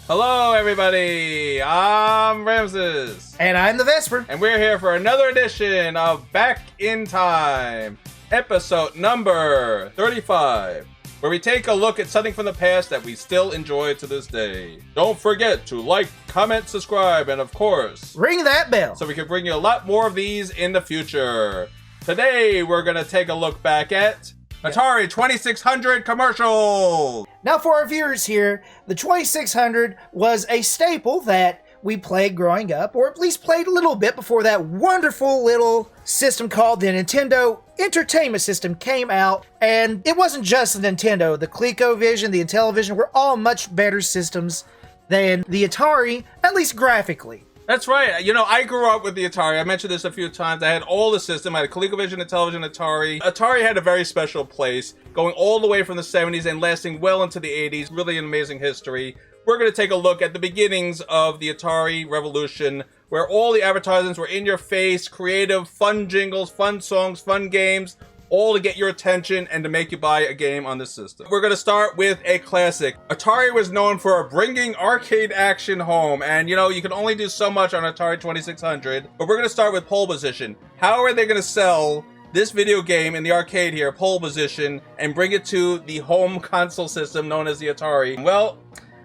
Hello, everybody. I'm Ramsis. And I'm TheVespor. And we're here for another edition of Back in Time, episode number 35, where we take a look at something from the past that we still enjoy to this day. Don't forget to like, comment, subscribe, and of course, ring that bell so we can bring you a lot more of these in the future. Today, we're going to take a look back at Atari 2600 commercials. Now, for our viewers here, the 2600 was a staple that we played growing up, or at least played a little bit before that wonderful little system called the Nintendo Entertainment System came out. And it wasn't just the Nintendo. The ColecoVision, the Intellivision were all much better systems than the Atari, at least graphically. That's right. You know, I grew up with the Atari. I mentioned this a few times. I had all the system. I had ColecoVision, Intellivision, Atari. Atari had a very special place, going all the way from the 70s and lasting well into the 80s. Really an amazing history. We're going to take a look at the beginnings of the Atari revolution, where all the advertisements were in your face, creative, fun jingles, fun songs, fun games, all to get your attention and to make you buy a game on the system. We're going to start with a classic. Atari was known for bringing arcade action home, and you know, you can only do so much on Atari 2600, but we're going to start with pole position. How are they going to sell this video game in the arcade here, pole position, and bring it to the home console system known as the Atari? Well,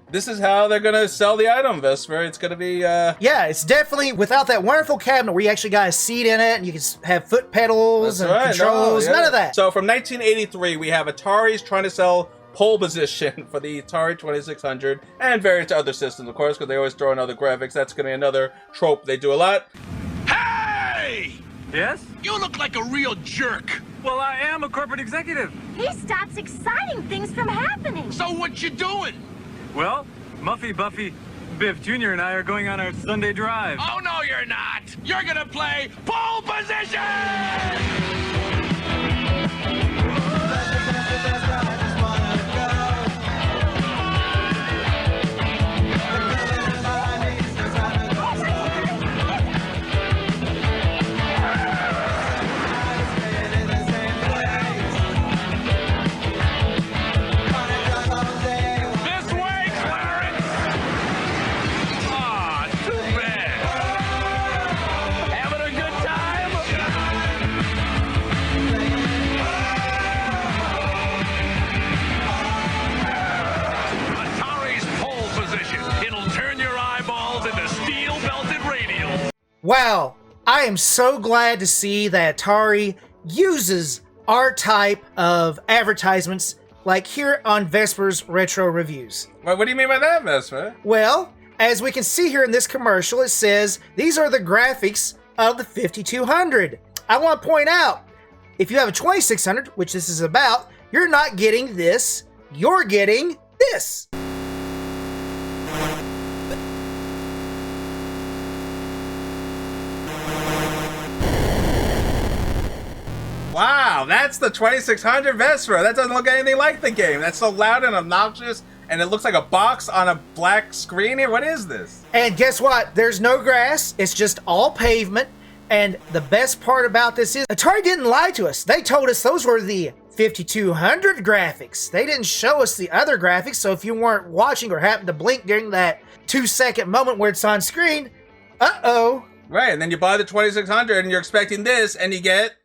this is how they're going to sell the item, Vespor. It's going to be, Yeah, it's definitely without that wonderful cabinet where you actually got a seat in it and you can have foot pedals and controls. None of that. So from 1983, we have Atari's trying to sell pole position for the Atari 2600 and various other systems, of course, because they always throw in other graphics. That's going to be another trope they do a lot. Hey! Yes? You look like a real jerk. Well, I am a corporate executive. He stops exciting things from happening. So what you doing? Well, Muffy, Buffy, Biff Jr. and I are going on our Sunday drive. Oh, no, you're not. You're gonna play pole position! Wow, I am so glad to see that Atari uses our type of advertisements like here on Vesper's Retro Reviews. Well, what do you mean by that, Vespor? Well, as we can see here in this commercial, it says these are the graphics of the 5200. I want to point out, if you have a 2600, which this is about, you're not getting this, you're getting this. Wow, that's the 2600 Vespor. That doesn't look anything like the game. That's so loud and obnoxious, and it looks like a box on a black screen here. What is this? And guess what? There's no grass. It's just all pavement. And the best part about this is Atari didn't lie to us. They told us those were the 5200 graphics. They didn't show us the other graphics. So if you weren't watching or happened to blink during that 2-second moment where it's on screen, uh-oh. Right, and then you buy the 2600 and you're expecting this, and you get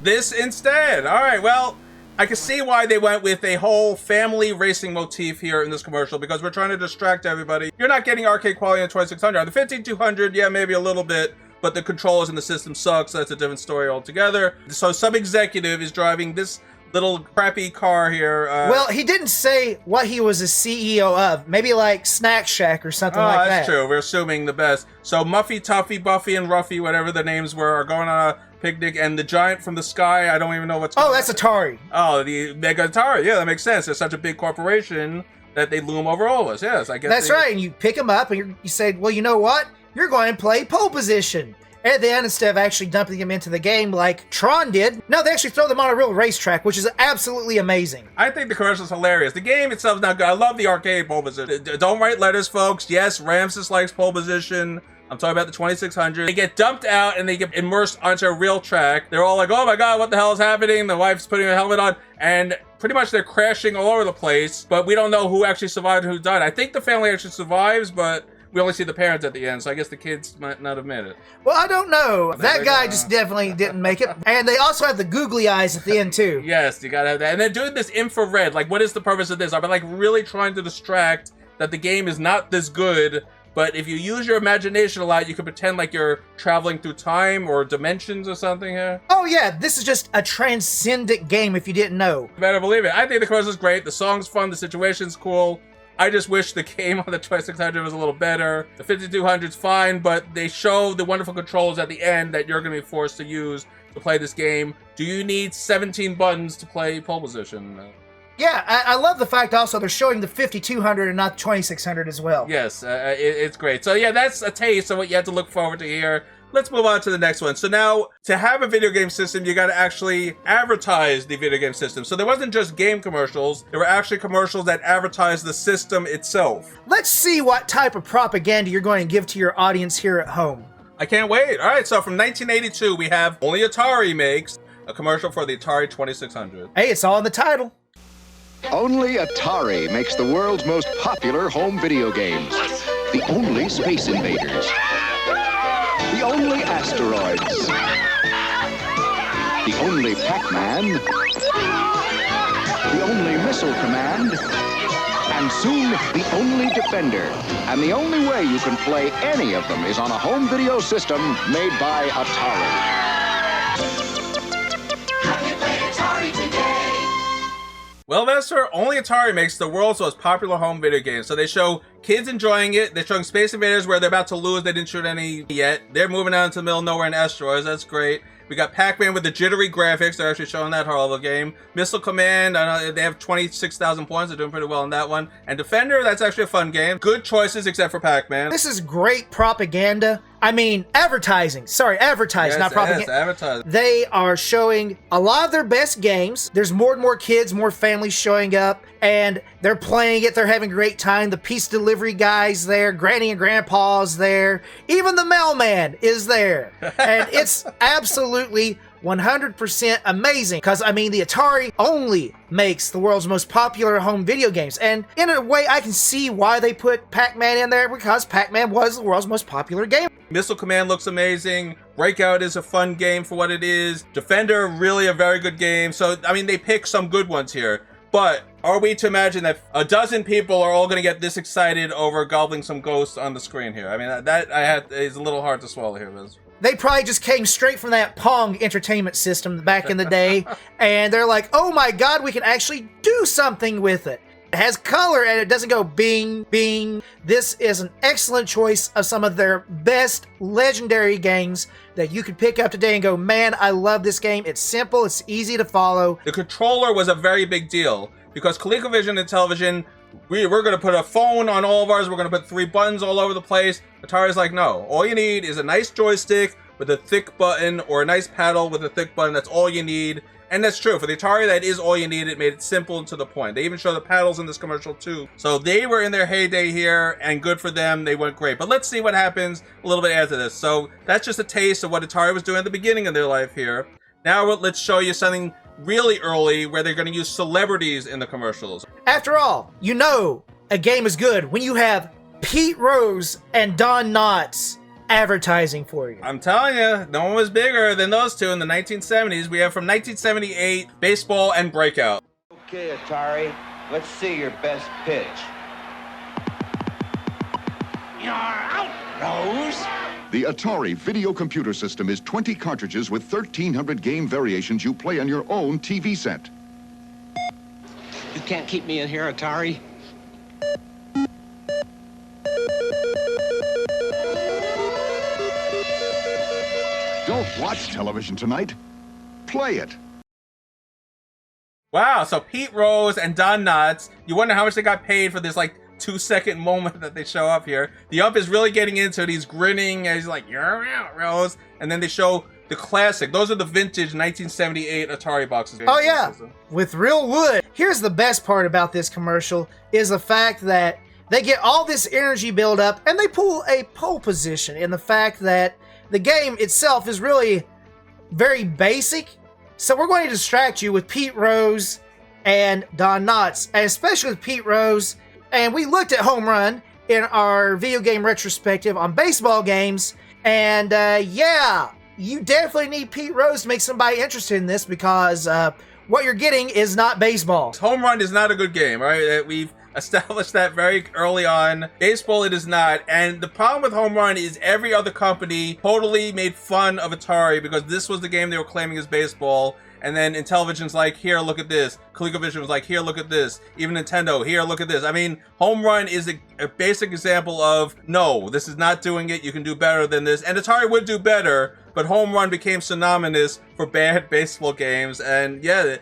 this instead. All right, well, I can see why they went with a whole family racing motif here in this commercial, because we're trying to distract everybody. You're not getting arcade quality on the 2600. On the 15200, yeah, maybe a little bit, but the controllers in the system suck, so that's a different story altogether. So some executive is driving this little crappy car here. Well, he didn't say what he was a CEO of. Maybe like Snack Shack or something like that. That's true. We're assuming the best. So Muffy, Tuffy, Buffy, and Ruffy, whatever the names were, are going on a picnic, and the giant from the sky, I don't even know what's Oh, that's Atari. Oh, the Mega Atari. Yeah, that makes sense. They're such a big corporation that they loom over all of us. Yes, I guess. That's right. And you pick them up and you say, well, you know what? You're going to play pole position. And then instead of actually dumping them into the game like Tron did, no, they actually throw them on a real racetrack, which is absolutely amazing. I think the commercial's hilarious. The game itself is not good. I love the arcade pole position. Don't write letters, folks. Yes, Ramsis likes pole position. I'm talking about the 2600. They get dumped out and they get immersed onto a real track. They're all like, oh my god, what the hell is happening? The wife's putting a helmet on, and pretty much they're crashing all over the place, but we don't know who actually survived and who died. I think the family actually survives, but we only see the parents at the end, so I guess the kids might not have made it. Well, I don't know. That guy just definitely didn't make it. And they also have the googly eyes at the end, too. Yes, you gotta have that. And they're doing this infrared. Like, what is the purpose of this? I've been, like, really trying to distract that the game is not this good, but if you use your imagination a lot, you can pretend like you're traveling through time or dimensions or something here. Oh, yeah, this is just a transcendent game if you didn't know. You better believe it. I think the commercial's great. The song's fun. The situation's cool. I just wish the game on the 2600 was a little better. The 5200's fine, but they show the wonderful controls at the end that you're going to be forced to use to play this game. Do you need 17 buttons to play pole position? Yeah, I love the fact also they're showing the 5200 and not the 2600 as well. Yes, it's great. So yeah, that's a taste of what you have to look forward to here. Let's move on to the next one. So now, to have a video game system, you got to actually advertise the video game system. So there wasn't just game commercials. There were actually commercials that advertised the system itself. Let's see what type of propaganda you're going to give to your audience here at home. I can't wait. All right, so from 1982, we have Only Atari makes a commercial for the Atari 2600. Hey, it's all in the title. Only Atari makes the world's most popular home video games. The only Space Invaders. The only Asteroids. The only Pac-Man. The only Missile Command. And soon, the only Defender. And the only way you can play any of them is on a home video system made by Atari. Well, Vespor, Only Atari makes the world's most popular home video game. So they show kids enjoying it. They're showing Space Invaders where they're about to lose. They didn't shoot any yet. They're moving out into the middle of nowhere in asteroids. That's great. We got Pac-Man with the jittery graphics. They're actually showing that horrible game. Missile Command, I know they have 26,000 points. They're doing pretty well in that one. And Defender, that's actually a fun game. Good choices except for Pac-Man. This is great propaganda. I mean, advertising. Sorry, advertising, not propaganda. Yes, advertising. They are showing a lot of their best games. There's more and more kids, more families showing up, and they're playing it. They're having a great time. The pizza delivery guy's there. Granny and Grandpa's there. Even the mailman is there. And it's absolutely 100% amazing, because I mean the Atari only makes the world's most popular home video games, and in a way I can see why they put Pac-Man in there, because Pac-Man was the world's most popular game. Missile Command looks amazing. Breakout is a fun game for what it is. Defender, really a very good game. So I mean they pick some good ones here, but are we to imagine that a dozen people are all going to get this excited over gobbling some ghosts on the screen here? I mean that is a little hard to swallow here, Liz. They probably just came straight from that Pong entertainment system back in the day, and they're like, oh my god, we can actually do something with it. It has color and it doesn't go bing, bing. This is an excellent choice of some of their best legendary games that you could pick up today and go, man, I love this game. It's simple, it's easy to follow. The controller was a very big deal because ColecoVision and television, we're going to put a phone on all of ours. We're going to put 3 buttons all over the place. Atari's like, no. All you need is a nice joystick with a thick button or a nice paddle with a thick button. That's all you need. And that's true. For the Atari, that is all you need. It made it simple and to the point. They even show the paddles in this commercial too. So they were in their heyday here, and good for them. They went great. But let's see what happens a little bit after this. So that's just a taste of what Atari was doing at the beginning of their life here. Now let's show you something really early where they're going to use celebrities in the commercials. After all, you know a game is good when you have Pete Rose and Don Knotts advertising for you. I'm telling you, no one was bigger than those two in the 1970s. We have from 1978, Baseball and Breakout. Okay, Atari, let's see your best pitch. You're out, Rose. The Atari video computer system is 20 cartridges with 1,300 game variations you play on your own TV set. You can't keep me in here, Atari. Don't watch television tonight. Play it. Wow, so Pete Rose and Don Knotts, you wonder how much they got paid for this like 2-second moment that they show up here. The ump is really getting into it. He's grinning and he's like, you're out, Rose. And then they show the classic. Those are the vintage 1978 Atari boxes. Oh yeah, with real wood. Here's the best part about this commercial is the fact that they get all this energy build up, and they pull a pole position in the fact that the game itself is really very basic. So we're going to distract you with Pete Rose and Don Knotts, and especially with Pete Rose. And we looked at Home Run in our video game retrospective on baseball games, and yeah, you definitely need Pete Rose to make somebody interested in this, because what you're getting is not baseball. Home Run is not a good game, right? We've established that very early on. Baseball, it is not. And the problem with Home Run is every other company totally made fun of Atari because this was the game they were claiming as baseball. And then Intellivision's like, here, look at this. ColecoVision was like, here, look at this. Even Nintendo, here, look at this. I mean, Home Run is a basic example of, no, this is not doing it. You can do better than this. And Atari would do better, but Home Run became synonymous for bad baseball games. And yeah,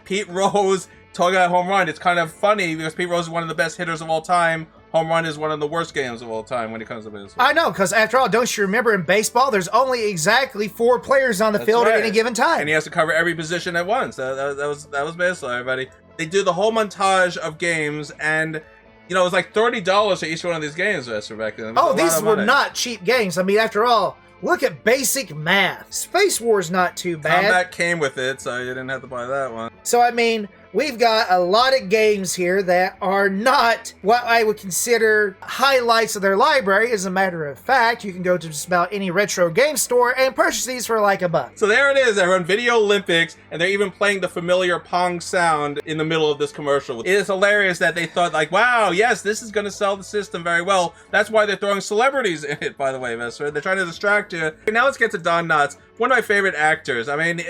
Pete Rose talking about Home Run, it's kind of funny because Pete Rose is one of the best hitters of all time. Home Run is one of the worst games of all time when it comes to baseball. I know, because after all, don't you remember in baseball, there's only exactly 4 players on the field at any given time. And he has to cover every position at once. That was baseball, everybody. They do the whole montage of games, and you know, it was like $30 for each one of these games, Vespor, back then. Oh, these were not cheap games. I mean, after all, look at basic math. Space War's not too bad. Combat came with it, so you didn't have to buy that one. So, I mean, we've got a lot of games here that are not what I would consider highlights of their library. As a matter of fact, you can go to just about any retro game store and purchase these for like $1. So there it is, everyone. Video Olympics, and they're even playing the familiar Pong sound in the middle of this commercial. It is hilarious that they thought, like, wow, yes, this is going to sell the system very well. That's why they're throwing celebrities in it, by the way, Vespor. They're trying to distract you. Okay, now let's get to Don Knotts, one of my favorite actors. I mean,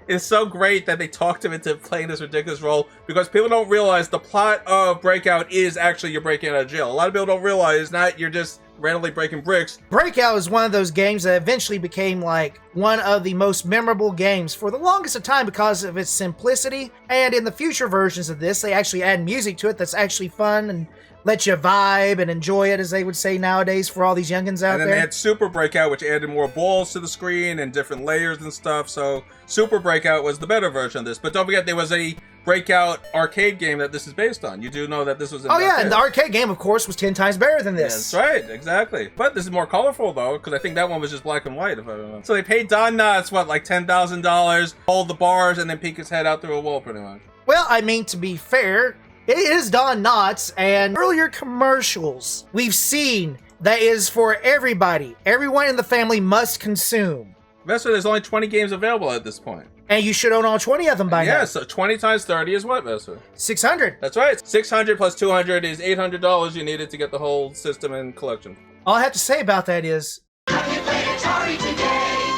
it's so great that they talked him into playing this ridiculous role, because people don't realize the plot of Breakout is actually you're breaking out of jail. A lot of people don't realize that you're just randomly breaking bricks. Breakout is one of those games that eventually became like one of the most memorable games for the longest of time because of its simplicity. And in the future versions of this, they actually add music to it that's actually fun and let you vibe and enjoy it, as they would say nowadays for all these youngins out there. And then they had Super Breakout, which added more balls to the screen and different layers and stuff. So Super Breakout was the better version of this. But don't forget, there was a Breakout arcade game that this is based on. You do know that this was in Oh yeah, and the arcade game, of course, was 10 times better than this. That's right, exactly. But this is more colorful, though, because I think that one was just black and white, if I remember. So they paid Don Knotts, what, like $10,000, hold the bars, and then peek his head out through a wall, pretty much. Well, I mean, to be fair, it is Don Knotts, and earlier commercials we've seen that is for everybody. Everyone in the family must consume. Vespor, there's only 20 games available at this point. And you should own all 20 of them by now. Yeah, so 20 times 30 is what, Vespor? 600. That's right. 600 plus 200 is $800 you needed to get the whole system and collection. All I have to say about that is... Have you played Atari today?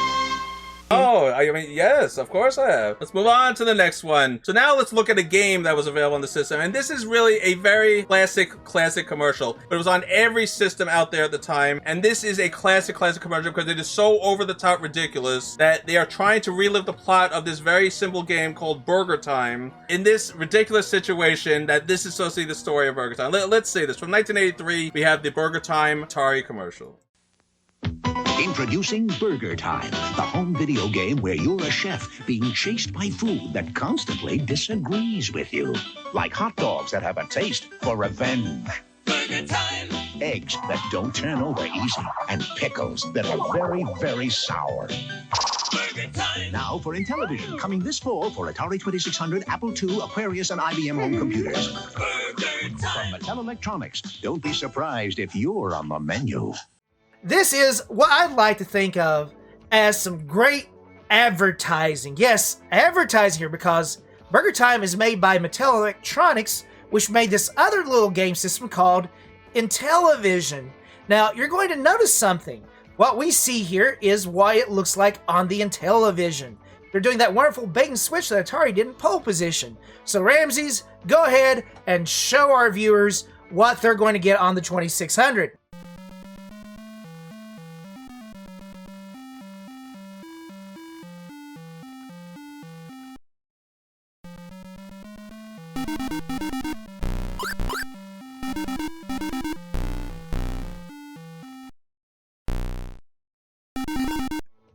Oh, I mean, yes, of course I have. Let's move on to the next one. So now let's look at a game that was available on the system. And this is really a very classic commercial. But it was on every system out there at the time. And this is a classic commercial because it is so over-the-top ridiculous that they are trying to relive the plot of this very simple game called Burgertime in this ridiculous situation that this is supposed to be the story of Burgertime. Let's say this. From 1983, we have the Burgertime Atari commercial. Introducing Burgertime, the home video game where you're a chef being chased by food that constantly disagrees with you. Like hot dogs that have a taste for revenge. Burgertime! Eggs that don't turn over easy. And pickles that are very, very sour. Burgertime! Now for Intellivision, coming this fall for Atari 2600, Apple II, Aquarius, and IBM home computers. Burgertime! From Mattel Electronics, don't be surprised if you're on the menu. This is what I'd like to think of as some great advertising. Yes, advertising here, because Burgertime is made by Mattel Electronics, which made this other little game system called Intellivision. Now, you're going to notice something. What we see here is what it looks like on the Intellivision. They're doing that wonderful bait and switch that Atari did in pole position. So Ramses, go ahead and show our viewers what they're going to get on the 2600.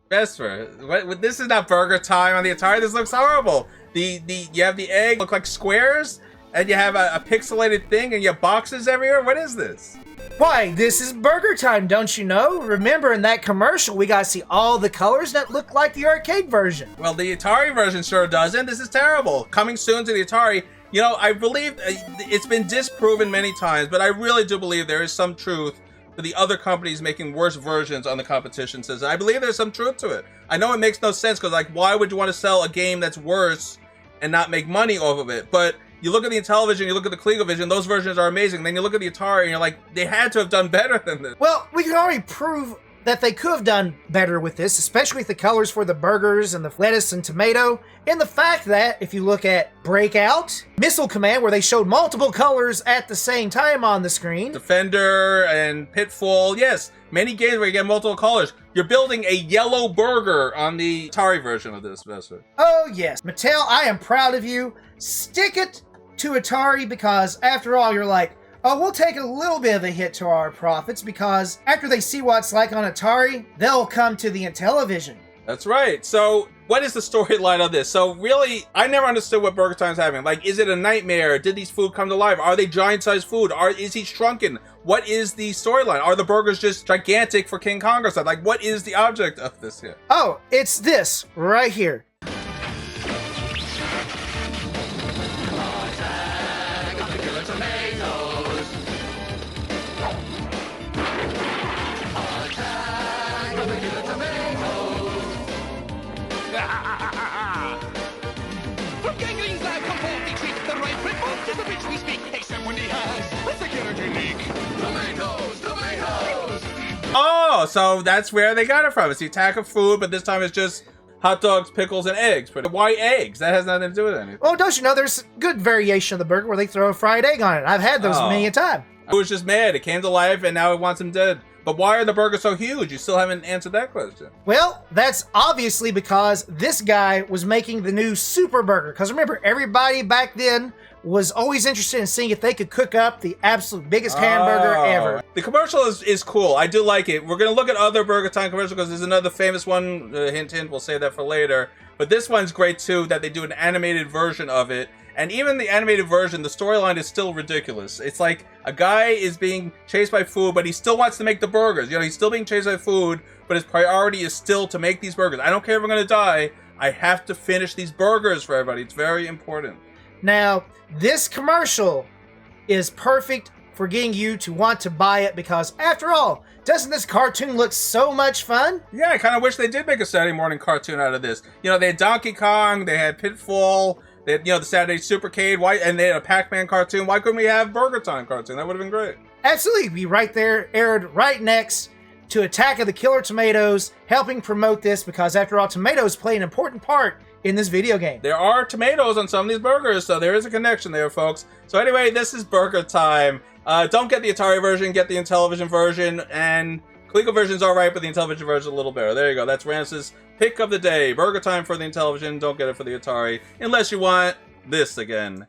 Vespor, this is not Burger Time on the Atari. This looks horrible. You have the egg look like squares, And you have a pixelated thing and you have boxes everywhere? What is this? Why, this is Burgertime, don't you know? Remember in that commercial, we got to see all the colors that look like the arcade version. Well, the Atari version sure doesn't. This is terrible. Coming soon to the Atari. You know, I believe it's been disproven many times, but I really do believe there is some truth to the other companies making worse versions on the competition system. I believe there's some truth to it. I know it makes no sense because, like, why would you want to sell a game that's worse and not make money off of it? But you look at the Intellivision, you look at the ColecoVision, those versions are amazing. Then you look at the Atari and you're like, they had to have done better than this. Well, we can already prove that they could have done better with this, especially with the colors for the burgers and the lettuce and tomato, and the fact that if you look at Breakout, Missile Command, where they showed multiple colors at the same time on the screen. Defender and Pitfall, yes, many games where you get multiple colors. You're building a yellow burger on the Atari version of this, Vespor. Oh yes, Mattel, I am proud of you. Stick it to Atari because after all, you're like, oh, we'll take a little bit of a hit to our profits because after they see what it's like on Atari, they'll come to the Intellivision. That's right. So what is the storyline of this? So really, I never understood what Burgertime's having. Like, is it a nightmare? Did these food come to life? Are they giant-sized food? Is he shrunken? What is the storyline? Are the burgers just gigantic for King Kong or something? Like, what is the object of this here? Oh, it's this right here. From gangrene side, come forth, retreat. The right foot moves to the bitch we speak, except when he has a security leak. Tomatoes, tomatoes! Oh, so that's where they got it from. It's the attack of food, but this time it's just hot dogs, pickles, and eggs. But why eggs? That has nothing to do with anything. Well, don't you know there's good variation of the burger where they throw a fried egg on it. I've had those many a time. It was just mad. It came to life, and now it wants him dead. But why are the burgers so huge? You still haven't answered that question. Well, that's obviously because this guy was making the new super burger. Because remember, everybody back then was always interested in seeing if they could cook up the absolute biggest hamburger ever. The commercial is cool. I do like it. We're going to look at other Burgertime commercials because there's another famous one. Hint, hint. We'll save that for later. But this one's great, too, that they do an animated version of it. And even the animated version, the storyline is still ridiculous. It's like a guy is being chased by food, but he still wants to make the burgers. You know, he's still being chased by food, but his priority is still to make these burgers. I don't care if I'm going to die. I have to finish these burgers for everybody. It's very important. Now, this commercial is perfect for getting you to want to buy it because, after all, doesn't this cartoon look so much fun? Yeah, I kind of wish they did make a Saturday morning cartoon out of this. You know, they had Donkey Kong, they had Pitfall, they had, you know, the Saturday Supercade, and they had a Pac-Man cartoon. Why couldn't we have Burgertime cartoon? That would have been great. Absolutely, be right there, aired right next to Attack of the Killer Tomatoes, helping promote this because, after all, tomatoes play an important part in this video game. There are tomatoes on some of these burgers, so there is a connection there, folks. So anyway, this is Burgertime. Don't get the Atari version, get the Intellivision version, and ColecoVision's alright, but the Intellivision version is a little better. There you go, that's Ramsis' pick of the day. Burgertime for the Intellivision, don't get it for the Atari, unless you want this again.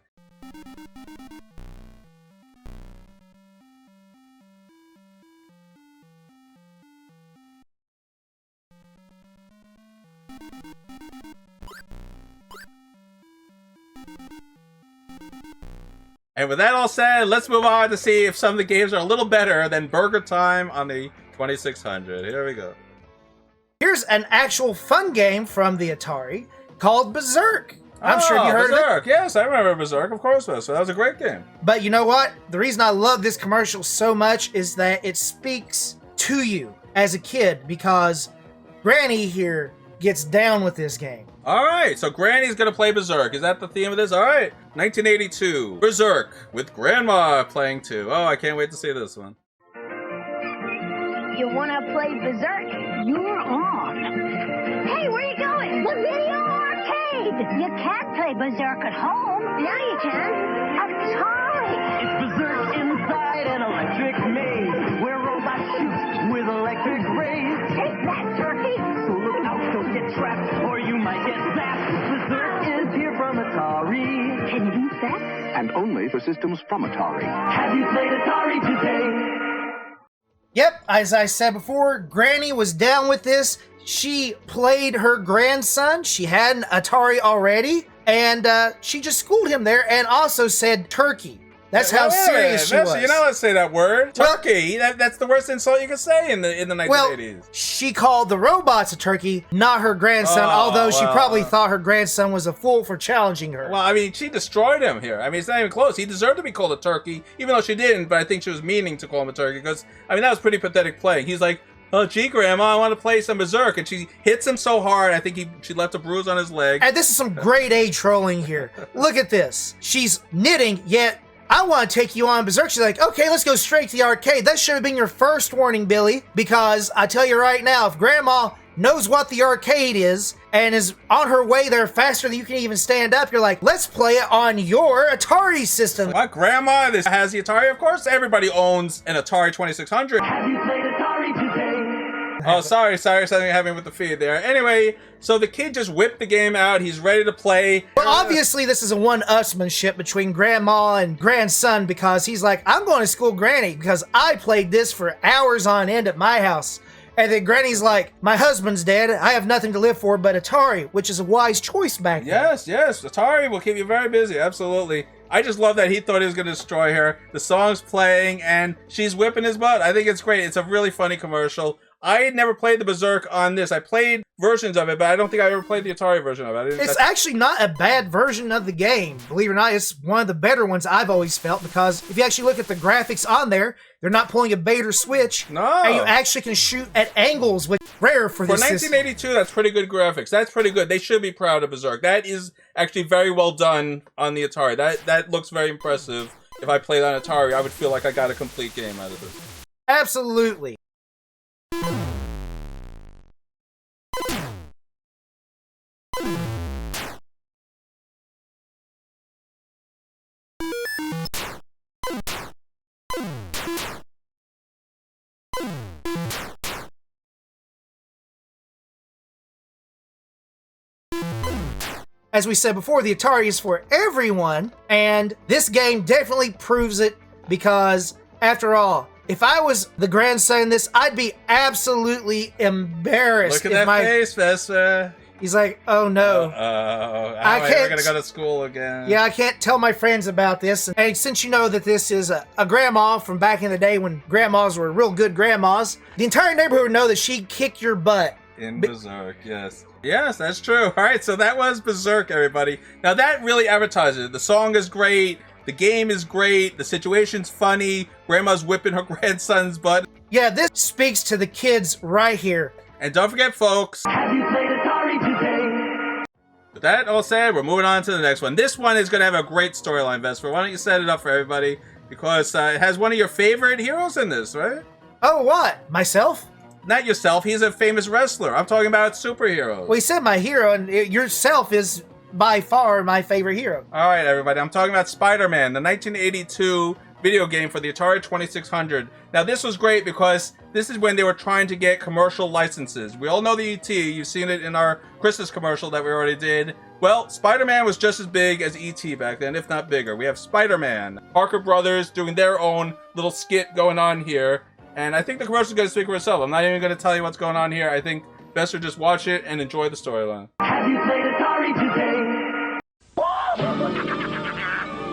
And with that all said, let's move on to see if some of the games are a little better than Burgertime on the 2600. Here we go. Here's an actual fun game from the Atari called Berzerk. I'm sure you heard Berzerk. of it. Yes, I remember Berzerk, of course. So that was a great game. But you know what? The reason I love this commercial so much is that it speaks to you as a kid because Granny here gets down with this game. All right, so Granny's gonna play Berzerk. Is that the theme of this? All right, 1982, Berzerk with Grandma playing too. Oh, I can't wait to see this one. You wanna play Berserk? You're on. Hey, where you going? The video arcade! You can't play Berserk at home. Yeah, you can. Atari! It's Berserk inside an electric maze, where robots shoot with electric rays. Take that, turkey! So look out, don't get trapped, or you might get zapped. Berserk is here from Atari. Can you beat that? And only for systems from Atari. Have you played Atari today? Yep, as I said before, Granny was down with this. She played her grandson. She had an Atari already. And she just schooled him there and also said turkey. That's how serious she was. You're not allowed to say that word. Turkey. That's the worst insult you could say in the 1980s. Well, she called the robots a turkey, not her grandson, although she probably thought her grandson was a fool for challenging her. Well, I mean, she destroyed him here. I mean, it's not even close. He deserved to be called a turkey, even though she didn't, but I think she was meaning to call him a turkey because, I mean, that was pretty pathetic playing. He's like, oh, gee, Grandma, I want to play some Berzerk. And she hits him so hard, I think she left a bruise on his leg. And this is some grade A trolling here. Look at this. She's knitting, yet I want to take you on Berzerk. She's like, okay, let's go straight to the arcade. That should have been your first warning, Billy, because I tell you right now, if Grandma knows what the arcade is and is on her way there faster than you can even stand up, you're like, let's play it on your Atari system. What, Grandma has the Atari? Of course, everybody owns an Atari 2600. Have you played Atari today? Oh, sorry, something happening with the feed there. Anyway, so the kid just whipped the game out. He's ready to play. Well, obviously, this is a one-upsmanship between grandma and grandson because he's like, I'm going to school Granny because I played this for hours on end at my house. And then Granny's like, my husband's dead. I have nothing to live for but Atari, which is a wise choice back then. Yes, Atari will keep you very busy. Absolutely. I just love that he thought he was going to destroy her. The song's playing and she's whipping his butt. I think it's great. It's a really funny commercial. I had never played the Berzerk on this. I played versions of it, but I don't think I ever played the Atari version of it. It's actually not a bad version of the game. Believe it or not, it's one of the better ones I've always felt because if you actually look at the graphics on there, they're not pulling a bait or switch. No. And you actually can shoot at angles, which is rare for this system. 1982, that's pretty good graphics. That's pretty good. They should be proud of Berzerk. That is actually very well done on the Atari. That looks very impressive. If I played on Atari, I would feel like I got a complete game out of it. Absolutely. As we said before, the Atari is for everyone, and this game definitely proves it because, after all, if I was the grandson in this, I'd be absolutely embarrassed. Look at that face, Vespor. He's like, oh no. I can't. We're gonna go to school again. Yeah, I can't tell my friends about this. And since you know that this is a grandma from back in the day when grandmas were real good grandmas, the entire neighborhood would know that she kicked your butt. In Berzerk, yes. Yes, that's true. All right, so that was Berzerk, everybody. Now that really advertises it. The song is great. The game is great. The situation's funny. Grandma's whipping her grandson's butt. Yeah, this speaks to the kids right here. And don't forget, folks. Have you played Atari today? With that all said, we're moving on to the next one. This one is going to have a great storyline, Vespor. Why don't you set it up for everybody? Because it has one of your favorite heroes in this, right? Oh, what? Myself? Not yourself. He's a famous wrestler. I'm talking about superheroes. Well, you said my hero, and yourself is by far my favorite hero. All right, everybody. I'm talking about Spider-Man, the 1982 video game for the Atari 2600. Now, this was great because this is when they were trying to get commercial licenses. We all know the E.T. You've seen it in our Christmas commercial that we already did. Well, Spider-Man was just as big as E.T. back then, if not bigger. We have Spider-Man, Parker Brothers doing their own little skit going on here. And I think the commercial is going to speak for itself. I'm not even going to tell you what's going on here. I think best to just watch it and enjoy the storyline. Have you played Atari today?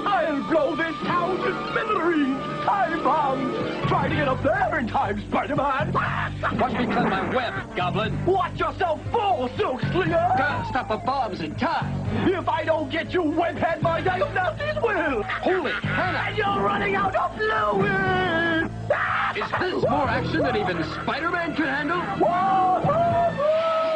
I'll blow this town to smithereens! Time bomb! Try to get up there in time, Spider-Man! Watch me cut my web, Goblin. Watch yourself fall, Silk Slinger! Can't stop the bombs in time. If I don't get you, webhead, my diagnosis will! Holy Hannah! And you're running out of fluid! Is this more action than even Spider-Man could handle?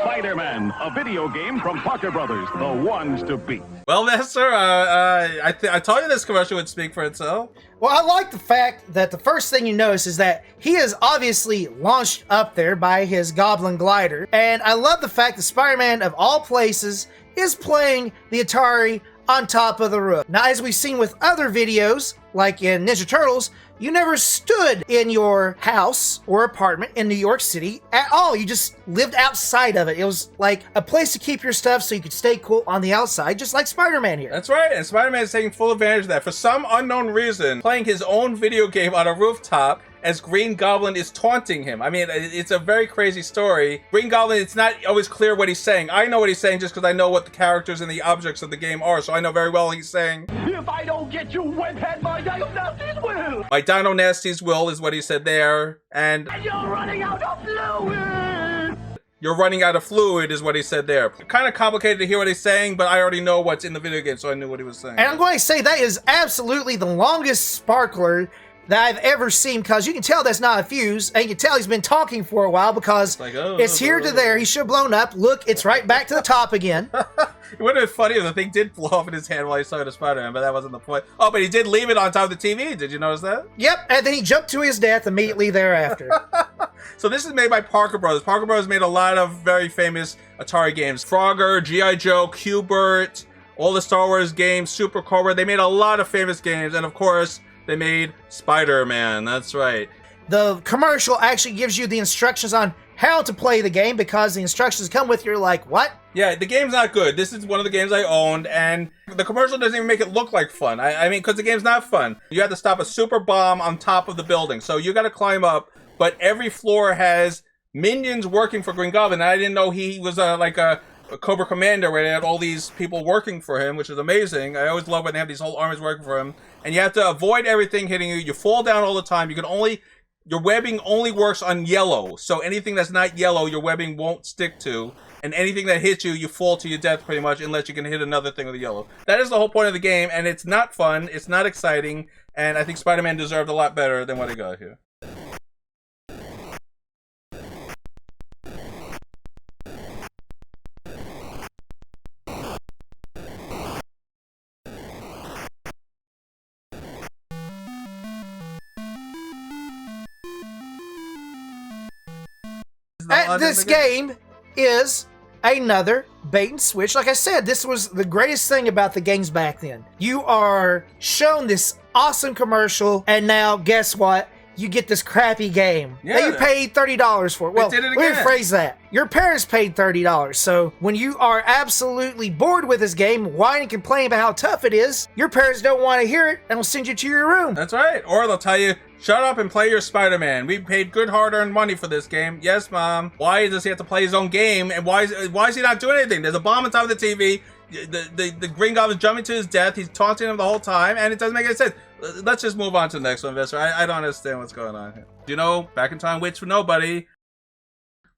Spider-Man, a video game from Parker Brothers, the ones to beat. Well, Vespor, I told you this commercial would speak for itself. Well, I like the fact that the first thing you notice is that he is obviously launched up there by his Goblin glider. And I love the fact that Spider-Man, of all places, is playing the Atari on top of the roof. Now, as we've seen with other videos, like in Ninja Turtles, you never stood in your house or apartment in New York City at all. You just lived outside of it. It was like a place to keep your stuff so you could stay cool on the outside, just like Spider-Man here. That's right, and Spider-Man is taking full advantage of that. For some unknown reason, playing his own video game on a rooftop, as Green Goblin is taunting him. I mean, it's a very crazy story. Green Goblin, it's not always clear what he's saying. I know what he's saying just because I know what the characters and the objects of the game are, so I know very well he's saying, If I don't get you, webhead, my Dino Nasties will! my Dino Nasties will is what he said there, and And you're running out of fluid! you're running out of fluid is what he said there. Kind of complicated to hear what he's saying, but I already know what's in the video game, so I knew what he was saying. And I'm going to say that is absolutely the longest sparkler that I've ever seen, because you can tell that's not a fuse, and you can tell he's been talking for a while, because it's here to there. He should have blown up. Look, it's right back to the top again. It would have been funny if the thing did blow up in his hand while he saw the Spider-Man, but that wasn't the point. Oh, but he did leave it on top of the TV. Did you notice that? Yep, and then he jumped to his death immediately thereafter. So this is made by Parker Brothers. Parker Brothers made a lot of very famous Atari games. Frogger, G.I. Joe, Q*bert, all the Star Wars games, Super Cobra. They made a lot of famous games, and of course, they made Spider-Man. That's right. The commercial actually gives you the instructions on how to play the game, because the instructions come with, you're like, what? Yeah, the game's not good. This is one of the games I owned, and the commercial doesn't even make it look like fun. I mean, because the game's not fun. You have to stop a super bomb on top of the building, so you got to climb up, but every floor has minions working for Green Goblin, and I didn't know he was like a Cobra Commander where they had all these people working for him, which is amazing. I always love when they have these whole armies working for him, and you have to avoid everything hitting you. You fall down all the time. Your webbing only works on yellow, so anything that's not yellow, your webbing won't stick to. And anything that hits you, you fall to your death pretty much, unless you can hit another thing with a yellow. That is the whole point of the game, and it's not fun, it's not exciting, and I think Spider-Man deserved a lot better than what he got here. This game is another bait and switch. Like I said, this was the greatest thing about the games back then. You are shown this awesome commercial, and now guess what? You get this crappy game that you paid $30 for. Well, let me rephrase that. Your parents paid $30. So when you are absolutely bored with this game, whine and complain about how tough it is, your parents don't want to hear it and will send you to your room. That's right. Or they'll tell you, shut up and play your Spider-Man. We paid good hard-earned money for this game. Yes, Mom. Why does he have to play his own game? And why is he not doing anything? There's a bomb on top of the TV. The Green Goblin's jumping to his death. He's taunting him the whole time, and it doesn't make any sense. Let's just move on to the next one, Vespor. I don't understand what's going on here. You know, back in time waits for nobody.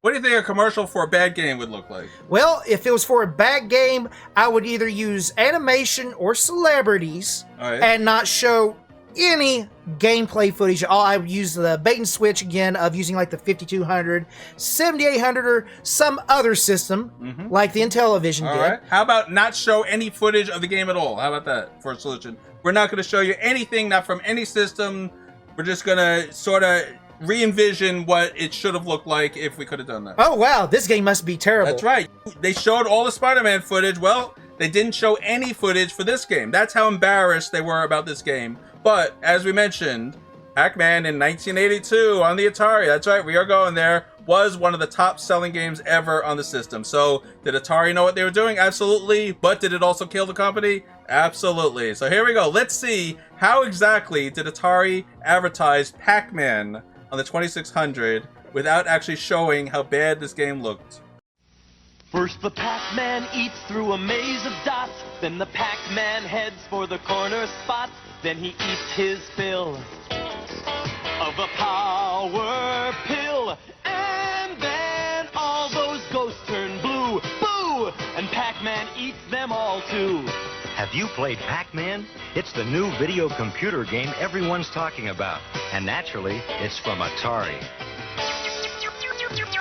What do you think a commercial for a bad game would look like? Well, if it was for a bad game, I would either use animation or celebrities and not show any gameplay footage. I would use the bait and switch again of using like the 5200, 7800, or some other system like the Intellivision did. Right. How about not show any footage of the game at all? How about that for a solution? We're not going to show you anything, not from any system. We're just going to sort of re-envision what it should have looked like if we could have done that. Oh, wow. This game must be terrible. That's right. They showed all the Spider-Man footage. Well, they didn't show any footage for this game. That's how embarrassed they were about this game. But, as we mentioned, Pac-Man in 1982 on the Atari, that's right, we are going there, was one of the top-selling games ever on the system. So, did Atari know what they were doing? Absolutely. But did it also kill the company? Absolutely. So here we go. Let's see how exactly did Atari advertise Pac-Man on the 2600 without actually showing how bad this game looked. First the Pac-Man eats through a maze of dots, then the Pac-Man heads for the corner spots, then he eats his fill of a power pill, and then all those ghosts turn blue, boo, and Pac-Man eats them all too. Have you played Pac-Man? It's the new video computer game everyone's talking about, and naturally, it's from Atari.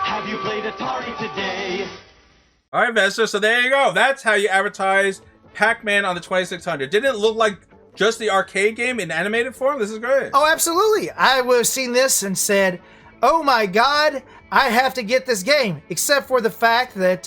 Have you played Atari Today? All right, Vespor, so there you go. That's how you advertise Pac-Man on the 2600. Didn't it look like just the arcade game in animated form? This is great. Oh, absolutely. I would have seen this and said, oh my God, I have to get this game. Except for the fact that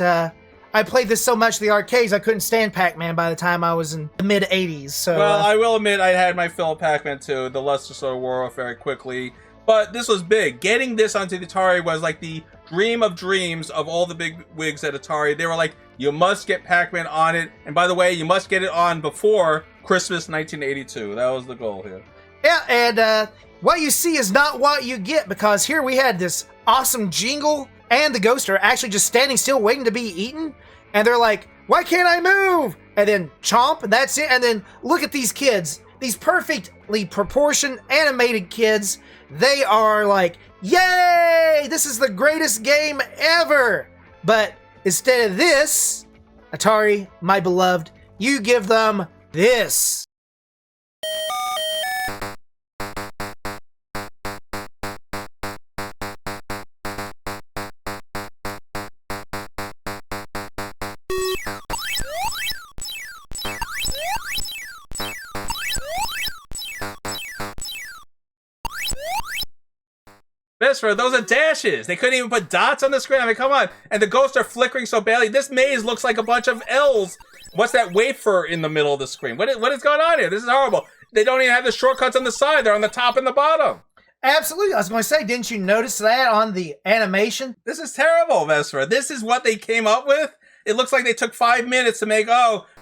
I played this so much in the arcades, I couldn't stand Pac-Man by the time I was in the mid-80s. So, well, I will admit I had my fill of Pac-Man too. The luster sort of wore off very quickly. But this was big. Getting this onto the Atari was like the dream of dreams of all the big wigs at Atari. They were like, you must get Pac-Man on it. And by the way, you must get it on before Christmas 1982. That was the goal here. Yeah, and what you see is not what you get, because here we had this awesome jingle, and the ghosts are actually just standing still waiting to be eaten, and they're like, why can't I move? And then chomp, and that's it. And then look at these kids, these perfectly proportioned animated kids. They are like, yay, this is the greatest game ever. But instead of this, Atari, my beloved, you give them this. Vespor, those are dashes. They couldn't even put dots on the screen. I mean, come on. And the ghosts are flickering so badly. This maze looks like a bunch of L's. What's that wafer in the middle of the screen? What is going on here? This is horrible. They don't even have the shortcuts on the side. They're on the top and the bottom. Absolutely. I was going to say, didn't you notice that on the animation? This is terrible, Vespor. This is what they came up with? It looks like they took 5 minutes to make,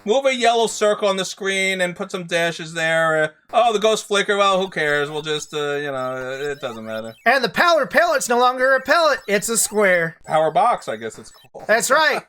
move a yellow circle on the screen and put some dashes there. The ghost flicker, well, who cares? We'll just, it doesn't matter. And the power pellet's no longer a pellet, it's a square. Power box, I guess it's called. That's right.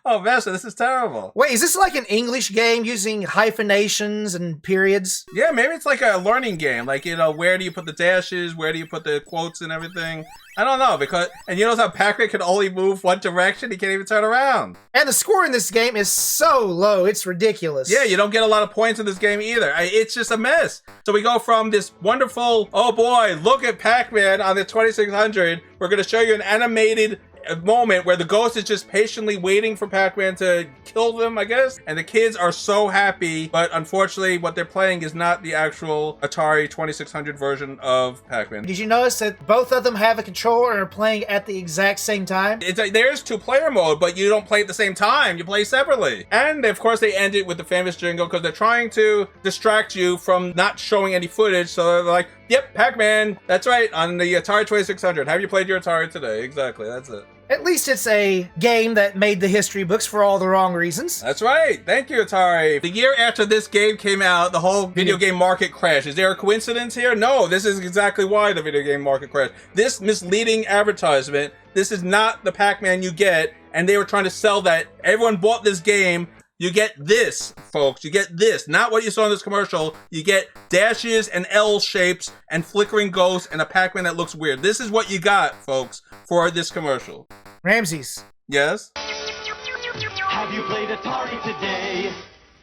Oh, Vespor, this is terrible. Wait, is this like an English game using hyphenations and periods? Yeah, maybe it's like a learning game. Like, where do you put the dashes? Where do you put the quotes and everything? I don't know, and you know how Pac-Man can only move one direction? He can't even turn around. And the score in this game is so low, it's ridiculous. Yeah, you don't get a lot of points in this game either. It's just a mess. So we go from this wonderful, oh boy, look at Pac-Man on the 2600. We're going to show you an animated moment where the ghost is just patiently waiting for Pac-Man to kill them, I guess. And the kids are so happy, but unfortunately what they're playing is not the actual Atari 2600 version of Pac-Man. Did you notice that both of them have a controller and are playing at the exact same time? It's like, there's 2-player mode, but you don't play at the same time. You play separately. And of course they end it with the famous jingle because they're trying to distract you from not showing any footage. So they're like, yep, Pac-Man. That's right, on the Atari 2600. Have you played your Atari today? Exactly, that's it. At least it's a game that made the history books for all the wrong reasons. That's right. Thank you, Atari. The year after this game came out, the whole video game market crashed. Is there a coincidence here? No, this is exactly why the video game market crashed. This misleading advertisement, this is not the Pac-Man you get, and they were trying to sell that. Everyone bought this game. You get this, folks. You get this. Not what you saw in this commercial. You get dashes and L shapes and flickering ghosts and a Pac-Man that looks weird. This is what you got, folks, for this commercial. Ramses. Yes? Have you played Atari today?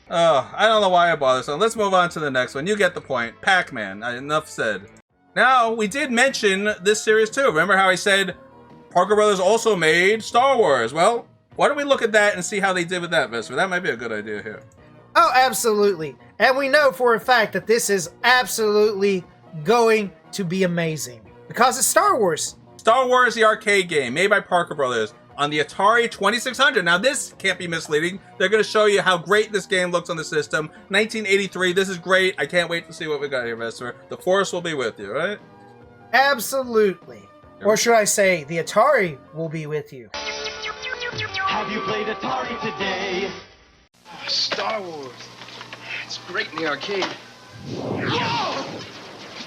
Oh, I don't know why I bother. So let's move on to the next one. You get the point. Pac-Man. Enough said. Now, we did mention this series too. Remember how I said Parker Brothers also made Star Wars? Well, why don't we look at that and see how they did with that, Vespor? That might be a good idea here. Oh, absolutely. And we know for a fact that this is absolutely going to be amazing. Because it's Star Wars. Star Wars, the arcade game, made by Parker Brothers on the Atari 2600. Now, this can't be misleading. They're going to show you how great this game looks on the system. 1983, this is great. I can't wait to see what we got here, Vespor. The Force will be with you, right? Absolutely. Or should I say, the Atari will be with you. Have you played Atari today? Star Wars. It's great in the arcade. Whoa!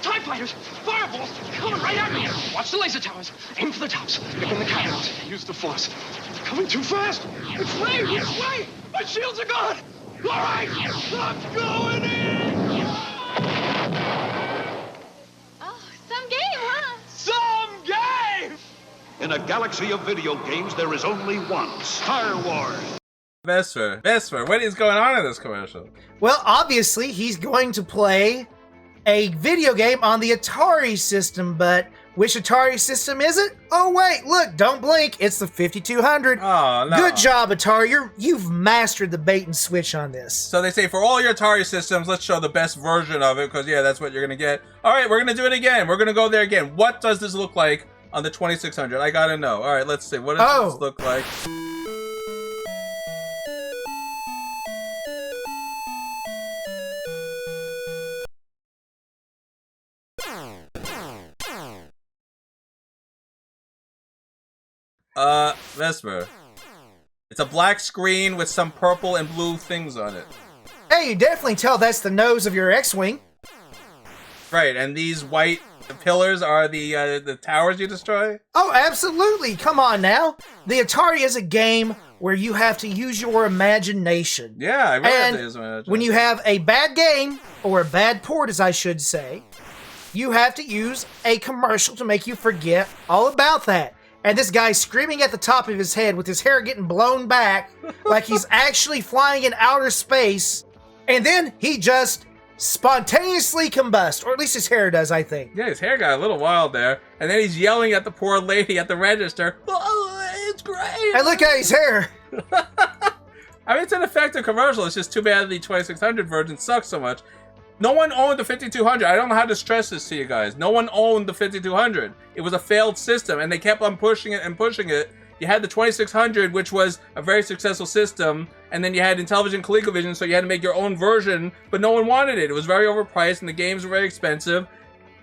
TIE fighters! Fireballs! Coming right at me! Watch the laser towers. Aim for the tops. Pick on the cannons. Use the force. They're coming too fast! It's way! It's way! My shields are gone! Alright! I'm going in! Oh, some game, huh? Some game! In a galaxy of video games, there is only one Star Wars. Vespor, what is going on in this commercial? Well, obviously, he's going to play a video game on the Atari system, but which Atari system is it? Oh, wait, look, don't blink. It's the 5200. Oh, no. Good job, Atari. You've mastered the bait and switch on this. So they say, for all your Atari systems, let's show the best version of it, because, yeah, that's what you're going to get. All right, we're going to do it again. We're going to go there again. What does this look like on the 2600? I got to know. All right, let's see. What does this look like? Vespor. It's a black screen with some purple and blue things on it. Hey, you definitely tell that's the nose of your X-Wing. Right, and these white pillars are the towers you destroy? Oh, absolutely. Come on now. The Atari is a game where you have to use your imagination. Yeah, I really have And to use my imagination. when you have a bad game, or a bad port as I should say, you have to use a commercial to make you forget all about that. And this guy's screaming at the top of his head with his hair getting blown back like he's actually flying in outer space. And then he just spontaneously combusts, or at least his hair does, I think. Yeah, his hair got a little wild there. And then he's yelling at the poor lady at the register. Oh, it's great! And look at his hair! I mean, it's an effective commercial. It's just too bad the 2600 version sucks so much. No one owned the 5200. I don't know how to stress this to you guys. No one owned the 5200. It was a failed system, and they kept on pushing it and pushing it. You had the 2600, which was a very successful system, and then you had Intellivision, ColecoVision, so you had to make your own version, but no one wanted it. It was very overpriced, and the games were very expensive.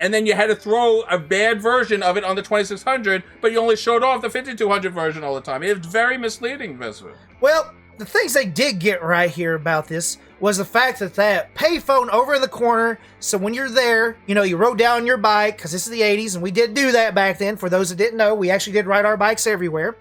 And then you had to throw a bad version of it on the 2600, but you only showed off the 5200 version all the time. It was very misleading, Vespor. Well, the things they did get right here about this was the fact that payphone over in the corner, so when you're there, you know, you rode down your bike, because this is the 80s, and we did do that back then. For those that didn't know, we actually did ride our bikes everywhere.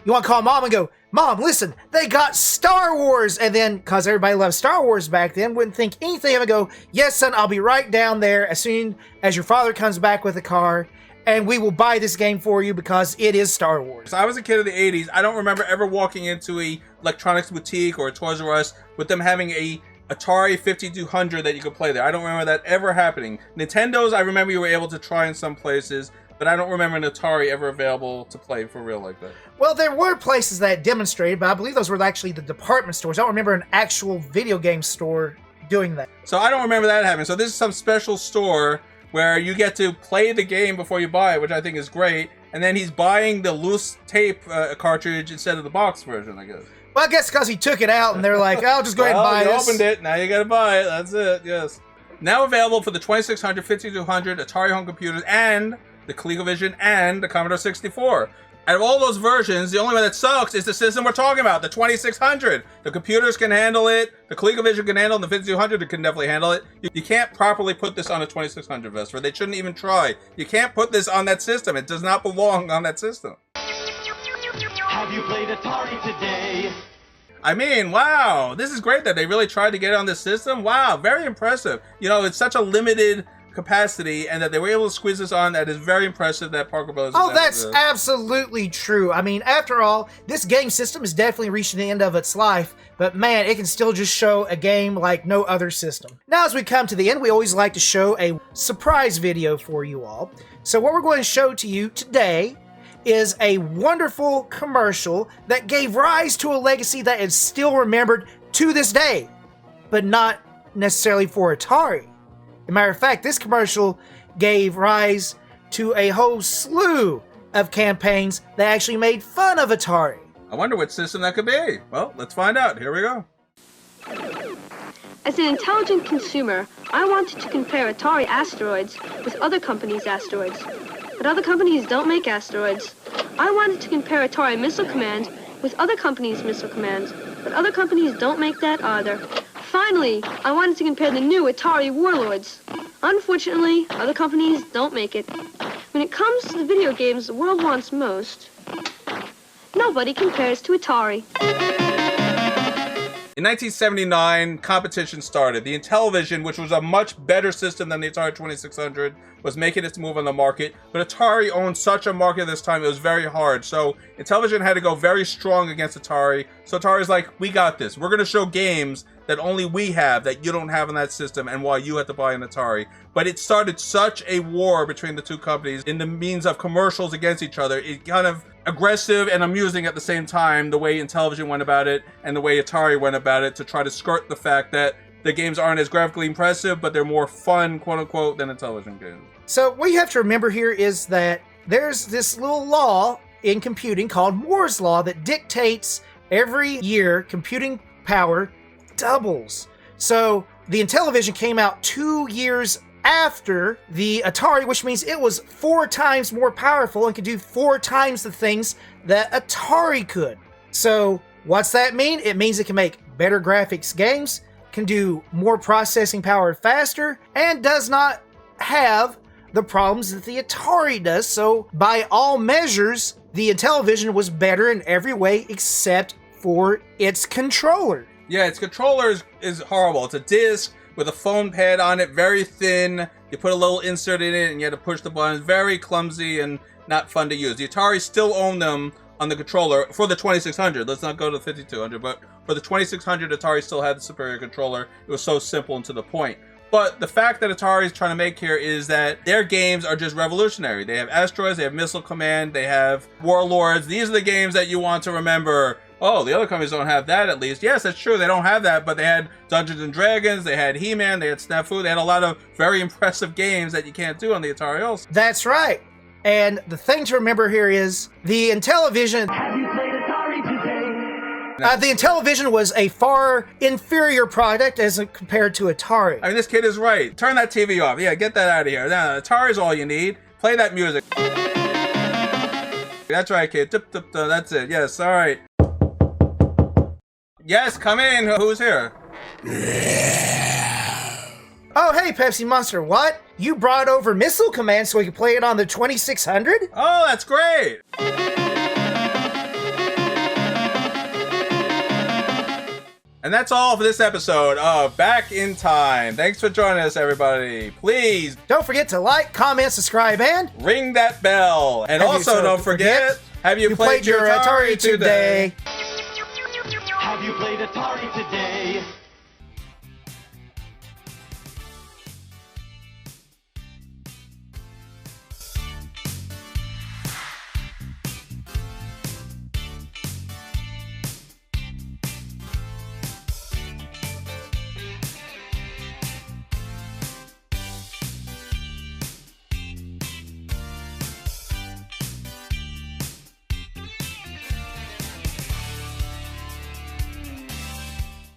You want to call mom and go, Mom, listen, they got Star Wars! And then, because everybody loved Star Wars back then, wouldn't think anything of it, go, yes, son, I'll be right down there as soon as your father comes back with a car, and we will buy this game for you because it is Star Wars. So I was a kid of the 80s. I don't remember ever walking into a electronics boutique or a Toys R Us with them having a Atari 5200 that you could play there. I don't remember that ever happening. Nintendo's, I remember you were able to try in some places, but I don't remember an Atari ever available to play for real like that. Well, there were places that demonstrated, but I believe those were actually the department stores. I don't remember an actual video game store doing that. So I don't remember that happening. So this is some special store where you get to play the game before you buy it, which I think is great. And then he's buying the loose tape cartridge instead of the box version, I guess. Well, I guess because he took it out and they're like, I'll just go ahead and buy you this. Opened it, now you gotta buy it, that's it, yes. Now available for the 2600, 5200, Atari home computers, and the ColecoVision, and the Commodore 64. Out of all those versions, the only one that sucks is the system we're talking about, the 2600. The computers can handle it, the ColecoVision can handle it, and the 5200 can definitely handle it. You can't properly put this on a 2600, Vespor. They shouldn't even try. You can't put this on that system. It does not belong on that system. Have you played Atari Today? I mean, wow, this is great that they really tried to get it on this system. Wow, very impressive. You know, it's such a limited capacity, and that they were able to squeeze this on. That is very impressive that Parker Brothers. Oh, that's absolutely true. I mean, after all, this game system is definitely reaching the end of its life, but man, it can still just show a game like no other system. Now, as we come to the end, we always like to show a surprise video for you all. So what we're going to show to you today is a wonderful commercial that gave rise to a legacy that is still remembered to this day, but not necessarily for Atari. As a matter of fact, this commercial gave rise to a whole slew of campaigns that actually made fun of Atari. I wonder what system that could be. Well, let's find out. Here we go. As an intelligent consumer, I wanted to compare Atari asteroids with other companies' asteroids. But other companies don't make asteroids. I wanted to compare Atari Missile Command with other companies' missile commands. But other companies don't make that either. Finally, I wanted to compare the new Atari Warlords. Unfortunately, other companies don't make it. When it comes to the video games the world wants most, nobody compares to Atari. In 1979, competition started. The Intellivision, which was a much better system than the Atari 2600, was making its move on the market. But Atari owned such a market this time, it was very hard. So Intellivision had to go very strong against Atari. So Atari's like, we got this. We're going to show games that only we have, that you don't have in that system, and why you had to buy an Atari. But it started such a war between the two companies in the means of commercials against each other. It kind of aggressive and amusing at the same time, the way Intellivision went about it and the way Atari went about it, to try to skirt the fact that the games aren't as graphically impressive, but they're more fun, quote unquote, than Intellivision games. So what you have to remember here is that there's this little law in computing called Moore's Law that dictates every year computing power doubles. So the Intellivision came out 2 years after the Atari, which means it was 4 times more powerful and could do 4 times the things that Atari could. So what's that mean? It means it can make better graphics games, can do more processing power faster, and does not have the problems that the Atari does, so by all measures, the Intellivision was better in every way except for its controller. Yeah, its controller is horrible. It's a disc with a foam pad on it, very thin. You put a little insert in it and you had to push the buttons. Very clumsy and not fun to use. The Atari still owned them on the controller for the 2600. Let's not go to the 5200, but for the 2600, Atari still had the superior controller. It was so simple and to the point. But the fact that Atari is trying to make here is that their games are just revolutionary. They have Asteroids, they have Missile Command, they have Warlords. These are the games that you want to remember. Oh, the other companies don't have that, at least. Yes, that's true, they don't have that, but they had Dungeons and Dragons, they had He-Man, they had Snafu, they had a lot of very impressive games that you can't do on the Atari also. That's right. And the thing to remember here is the Intellivision. Have you played Atari today? The Intellivision was a far inferior product as compared to Atari. I mean, this kid is right. Turn that TV off. Yeah, get that out of here. No, Atari's all you need. Play that music. That's right, kid. That's it. Yes, all right. Yes, come in. Who's here? Oh, hey, Pepsi Monster. What? You brought over Missile Command so we could play it on the 2600? Oh, that's great. And that's all for this episode of Back in Time. Thanks for joining us, everybody. Please don't forget to like, comment, subscribe, and ring that bell. And also don't forget, have you played your Atari today? Have you played Atari today?